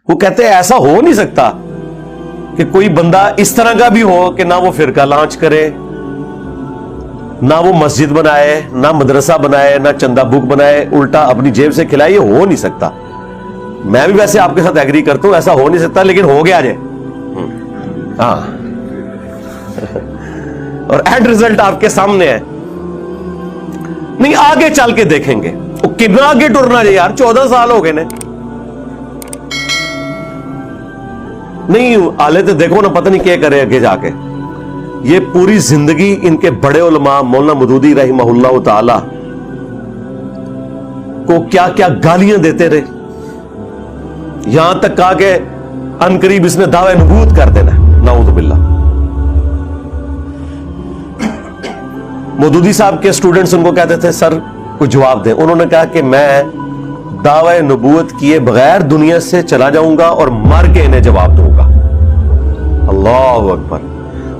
وہ کہتے ہیں ایسا ہو نہیں سکتا کہ کوئی بندہ اس طرح کا بھی ہو کہ نہ وہ فرقہ لانچ کرے، نہ وہ مسجد بنائے، نہ مدرسہ بنائے، نہ چندہ بک بنائے، الٹا اپنی جیب سے کھلائے. یہ ہو نہیں سکتا. میں بھی ویسے آپ کے ساتھ ایگری کرتا ہوں، ایسا ہو نہیں سکتا، لیکن ہو گیا جائے. ہاں اور اینڈ ریزلٹ آپ کے سامنے ہے. نہیں آگے چل کے دیکھیں گے وہ کتنا آگے ٹرنا ہے یار. 14 سال ہو گئے نے. نہیں آلے تو دیکھو نا، پتہ نہیں کیا کرے آگے جا کے. یہ پوری زندگی ان کے بڑے علماء مولانا مودودی رحمہ اللہ تعالی کو کیا کیا گالیاں دیتے رہے، یہاں تک کہا کہ ان قریب اس نے دعوی نبوت کر دینا. نعوذ باللہ. مودودی صاحب کے سٹوڈنٹس ان کو کہتے تھے سر کوئی جواب دیں. انہوں نے کہا کہ میں دعوی نبوت کیے بغیر دنیا سے چلا جاؤں گا اور مر کے انہیں جواب دوں گا. اللہ اکبر.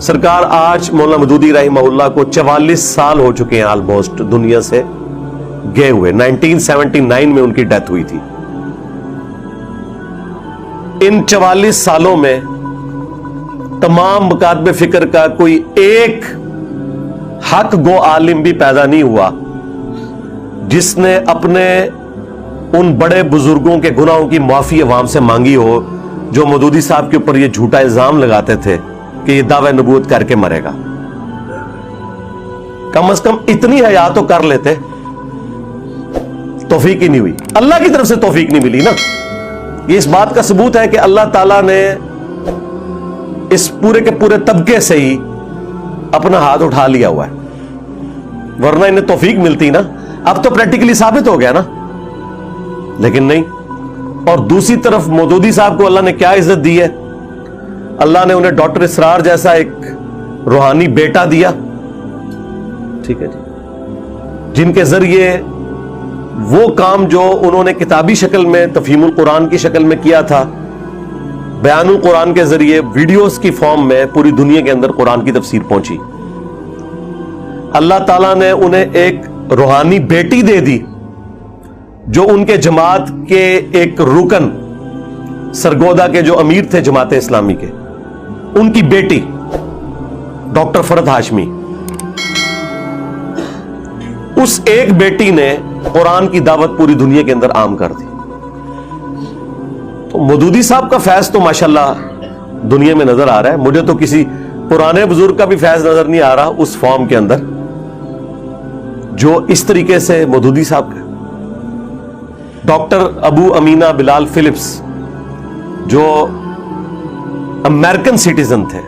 سرکار آج مولانا مودودی رحمہ اللہ کو 44 سال ہو چکے ہیں آلموسٹ دنیا سے گئے ہوئے. 1979 میں ان کی ڈیتھ ہوئی تھی. ان 44 سالوں میں تمام مکاتب فکر کا کوئی ایک حق گو عالم بھی پیدا نہیں ہوا جس نے اپنے ان بڑے بزرگوں کے گناہوں کی معافی عوام سے مانگی ہو جو مودودی صاحب کے اوپر یہ جھوٹا الزام لگاتے تھے کہ یہ دعوی نبوت کر کے مرے گا. کم از کم اتنی حیا تو کر لیتے. توفیق ہی نہیں ہوئی. اللہ کی طرف سے توفیق نہیں ملی نا. یہ اس بات کا ثبوت ہے کہ اللہ تعالیٰ نے اس پورے کے پورے طبقے سے ہی اپنا ہاتھ اٹھا لیا ہوا ہے، ورنہ انہیں توفیق ملتی نا. اب تو پریکٹیکلی ثابت ہو گیا نا، لیکن نہیں. اور دوسری طرف مودودی صاحب کو اللہ نے کیا عزت دی ہے. اللہ نے انہیں ڈاکٹر اسرار جیسا ایک روحانی بیٹا دیا، ٹھیک ہے جی، جن کے ذریعے وہ کام جو انہوں نے کتابی شکل میں تفہیم القرآن کی شکل میں کیا تھا، بیان القرآن کے ذریعے ویڈیوز کی فارم میں پوری دنیا کے اندر قرآن کی تفسیر پہنچی. اللہ تعالیٰ نے انہیں ایک روحانی بیٹی دے دی جو ان کے جماعت کے ایک رکن سرگودا کے جو امیر تھے جماعت اسلامی کے، ان کی بیٹی ڈاکٹر فرحت ہاشمی. اس ایک بیٹی نے قرآن کی دعوت پوری دنیا کے اندر عام کر دی. تو مودودی صاحب کا فیض تو ماشاءاللہ دنیا میں نظر آ رہا ہے. مجھے تو کسی پرانے بزرگ کا بھی فیض نظر نہیں آ رہا اس فارم کے اندر جو اس طریقے سے مودودی صاحب کا. ڈاکٹر ابو امینہ بلال فلپس جو امریکن سٹیزن تھے،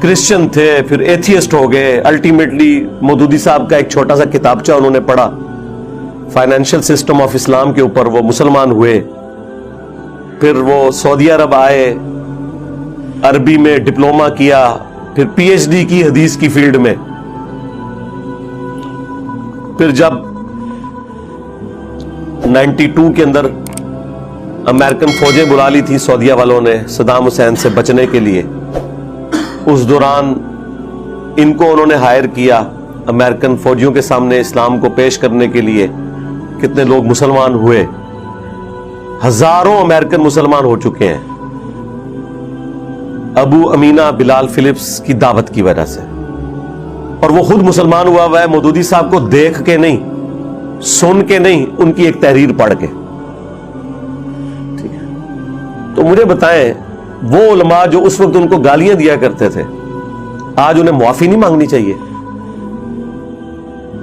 کرسچن تھے، پھر ایتھیسٹ ہو گئے، الٹیمیٹلی مودودی صاحب کا ایک چھوٹا سا کتابچہ انہوں نے پڑھا فائنینشل سسٹم آف اسلام کے اوپر، وہ مسلمان ہوئے. پھر وہ سعودی عرب آئے، عربی میں ڈپلوما کیا، پھر پی ایچ ڈی کی حدیث کی فیلڈ میں. پھر جب 92 کے اندر امریکن فوجیں بلا لی تھی سعودیہ والوں نے صدام حسین سے بچنے کے لیے، اس دوران ان کو انہوں نے ہائر کیا امریکن فوجیوں کے سامنے اسلام کو پیش کرنے کے لیے. کتنے لوگ مسلمان ہوئے، ہزاروں امریکن مسلمان ہو چکے ہیں ابو امینہ بلال فلپس کی دعوت کی وجہ سے. اور وہ خود مسلمان ہوا ہے مودودی صاحب کو دیکھ کے نہیں، سن کے نہیں، ان کی ایک تحریر پڑھ کے. ٹھیک ہے، تو مجھے بتائیں وہ علماء جو اس وقت ان کو گالیاں دیا کرتے تھے، آج انہیں معافی نہیں مانگنی چاہیے؟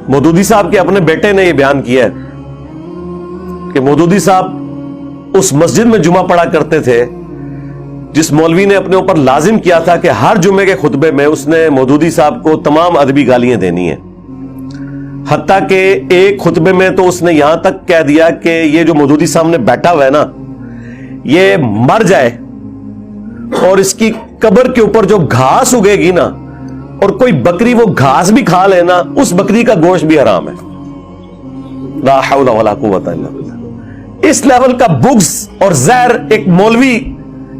مودودی صاحب کے اپنے بیٹے نے یہ بیان کیا ہے کہ مودودی صاحب اس مسجد میں جمعہ پڑھا کرتے تھے جس مولوی نے اپنے اوپر لازم کیا تھا کہ ہر جمعے کے خطبے میں اس نے مودودی صاحب کو تمام ادبی گالیاں دینی ہیں. حتیٰ کہ ایک خطبے میں تو اس نے یہاں تک کہہ دیا کہ یہ جو مودودی صاحب نے بیٹھا ہوا ہے نا، یہ مر جائے اور اس کی قبر کے اوپر جو گھاس اگے گی نا، اور کوئی بکری وہ گھاس بھی کھا لینا، اس بکری کا گوشت بھی حرام ہے. لا حول ولا قوت الا باللہ. اس لیول کا بغض اور زہر ایک مولوی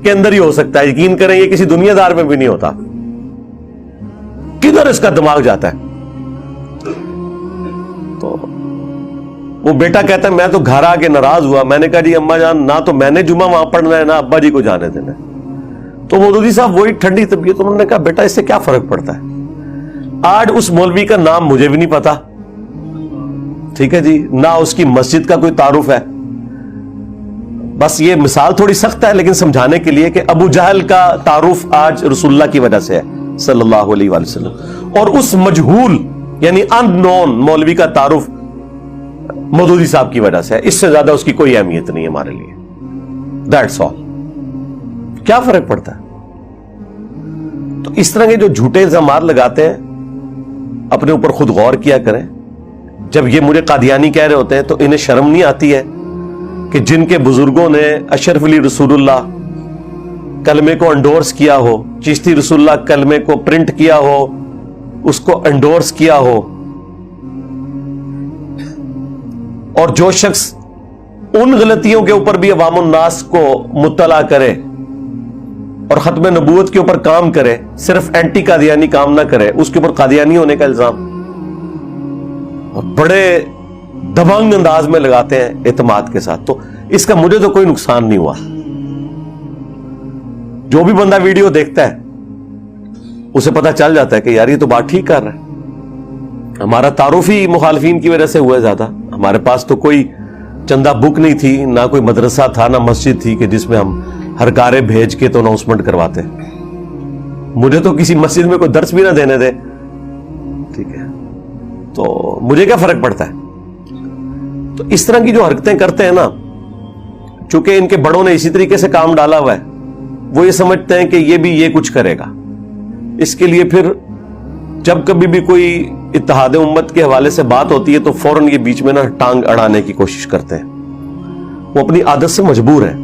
کے اندر ہی ہو سکتا ہے. یقین کریں یہ کسی دنیا دار میں بھی نہیں ہوتا. کدھر اس کا دماغ جاتا ہے؟ تو وہ بیٹا کہتا ہے میں تو گھر آ کے ناراض ہوا, میں نے کہا جی اماں جان نہ تو میں نے جمعہ وہاں پڑھنا ہے نہ ابا جی کو جانے دینا ہے. تو مودودی صاحب وہی ٹھنڈی طبیعت, انہوں نے کہا بیٹا اس سے کیا فرق پڑتا ہے. آج اس مولوی کا نام مجھے بھی نہیں پتا, ٹھیک ہے جی, نہ اس کی مسجد کا کوئی تعارف ہے. بس یہ مثال تھوڑی سخت ہے لیکن سمجھانے کے لیے کہ ابو جہل کا تعارف آج رسول اللہ کی وجہ سے ہے صلی اللہ علیہ وآلہ وسلم, اور اس مجہول یعنی ان نون مولوی کا تعارف مودودی صاحب کی وجہ سے ہے. اس سے زیادہ اس کی کوئی اہمیت نہیں ہے ہمارے لیے. That's all. کیا فرق پڑتا ہے؟ تو اس طرح کے جو جھوٹے الزامات لگاتے ہیں اپنے اوپر خود غور کیا کریں. جب یہ مجھے قادیانی کہہ رہے ہوتے ہیں تو انہیں شرم نہیں آتی ہے کہ جن کے بزرگوں نے اشرف علی رسول اللہ کلمے کو انڈورس کیا ہو, چشتی رسول اللہ کلمے کو پرنٹ کیا ہو, اس کو انڈورس کیا ہو, اور جو شخص ان غلطیوں کے اوپر بھی عوام الناس کو مطلع کرے اور ختم نبوت کے اوپر کام کرے, صرف اینٹی قادیانی کام نہ کرے, اس کے اوپر قادیانی ہونے کا الزام اور بڑے دبنگ انداز میں لگاتے ہیں اعتماد کے ساتھ. تو اس کا مجھے تو کوئی نقصان نہیں ہوا. جو بھی بندہ ویڈیو دیکھتا ہے اسے پتا چل جاتا ہے کہ یار یہ تو بات ٹھیک کر رہا ہے. ہمارا تعارف ہی مخالفین کی وجہ سے ہوا ہے زیادہ. ہمارے پاس تو کوئی چندہ بک نہیں تھی, نہ کوئی مدرسہ تھا, نہ مسجد تھی کہ جس میں ہم ہر کارے بھیج کے تو اناؤنسمنٹ کرواتے. مجھے تو کسی مسجد میں کوئی درس بھی نہ دینے دے, ٹھیک ہے, تو مجھے کیا فرق پڑتا ہے. تو اس طرح کی جو حرکتیں کرتے ہیں نا, چونکہ ان کے بڑوں نے اسی طریقے سے کام ڈالا ہوا ہے, وہ یہ سمجھتے ہیں کہ یہ بھی یہ کچھ کرے گا. اس کے لیے پھر جب کبھی بھی کوئی اتحاد امت کے حوالے سے بات ہوتی ہے تو فوراً یہ بیچ میں نا ٹانگ اڑانے کی کوشش کرتے ہیں. وہ اپنی عادت سے مجبور ہیں.